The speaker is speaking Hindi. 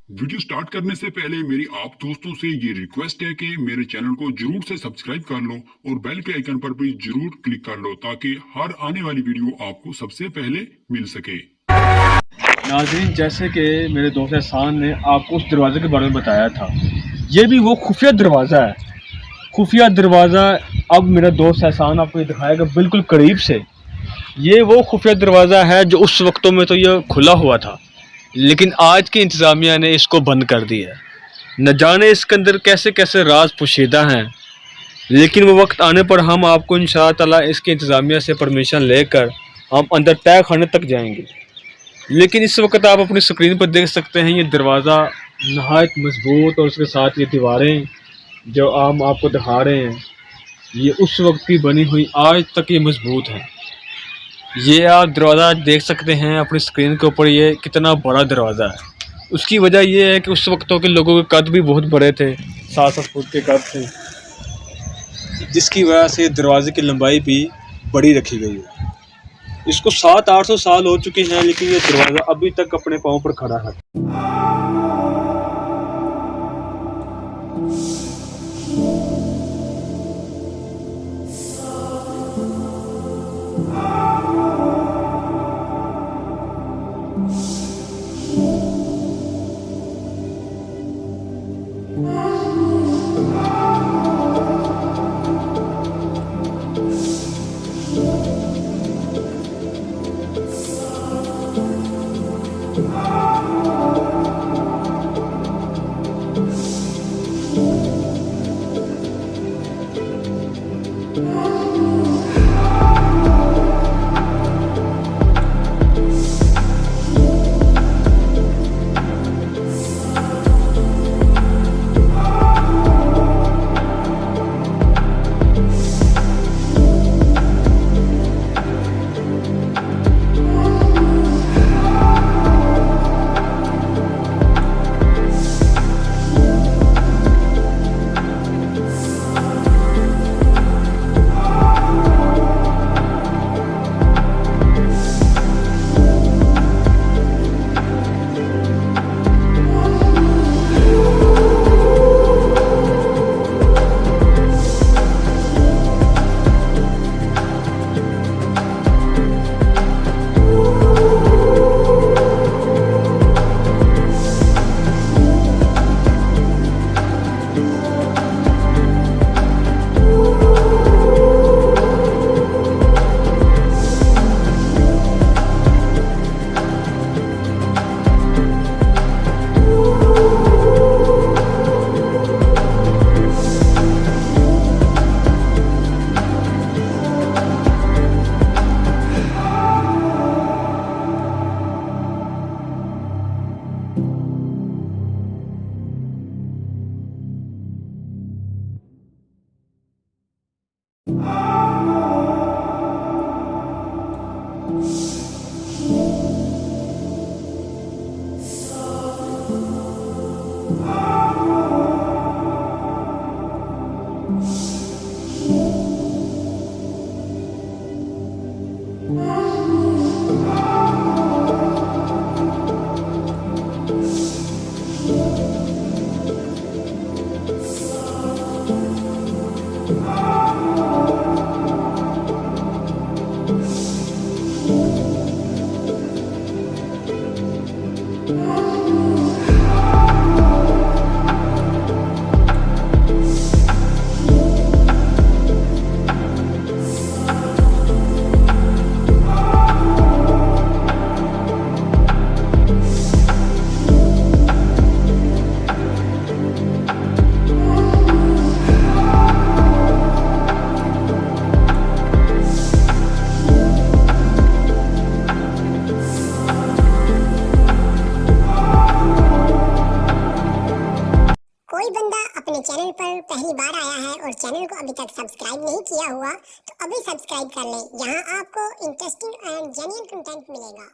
वीडियो स्टार्ट करने से पहले मेरी आप दोस्तों से ये रिक्वेस्ट है कि मेरे चैनल को जरूर से सब्सक्राइब कर लो और बेल के आइकन पर भी जरूर क्लिक कर लो ताकि हर आने वाली वीडियो आपको सबसे पहले मिल सके। नाज़रीन, जैसे कि मेरे दोस्त एहसान ने आपको उस दरवाज़े के बारे में बताया था, ये भी वो खुफिया दरवाज़ा है। खुफिया दरवाज़ा अब मेरा दोस्त एहसान आपको दिखाएगा बिल्कुल करीब से। ये वो खुफिया दरवाज़ा है जो उस वक्तों में तो ये खुला हुआ था, लेकिन आज की इंतज़ामिया ने इसको बंद कर दिया है। न जाने इसके अंदर कैसे कैसे राज पोशीदा हैं, लेकिन वो वक्त आने पर हम आपको इंशाअल्लाह ताला इसकी इंतज़ामिया से परमिशन लेकर हम अंदर तय खाने तक जाएंगे। लेकिन इस वक्त आप अपनी स्क्रीन पर देख सकते हैं ये दरवाज़ा नहायत मजबूत और उसके साथ ये दीवारें जो हम आपको दिखा रहे हैं, ये उस वक्त की बनी हुई आज तक ये मजबूत है। ये आप दरवाज़ा देख सकते हैं अपनी स्क्रीन के ऊपर, ये कितना बड़ा दरवाज़ा है। उसकी वजह ये है कि उस वक्तों के लोगों के कद भी बहुत बड़े थे, 7-7 फुट के कद थे, जिसकी वजह से दरवाजे की लंबाई भी बड़ी रखी गई है। इसको 700-800 साल हो चुके हैं, लेकिन ये दरवाज़ा अभी तक अपने पाँव पर खड़ा है। कोई बंदा अपने चैनल पर पहली बार आया है और चैनल को अभी तक सब्सक्राइब नहीं किया हुआ तो अभी सब्सक्राइब कर ले। यहाँ आपको इंटरेस्टिंग एंड जेन्युइन कंटेंट मिलेगा।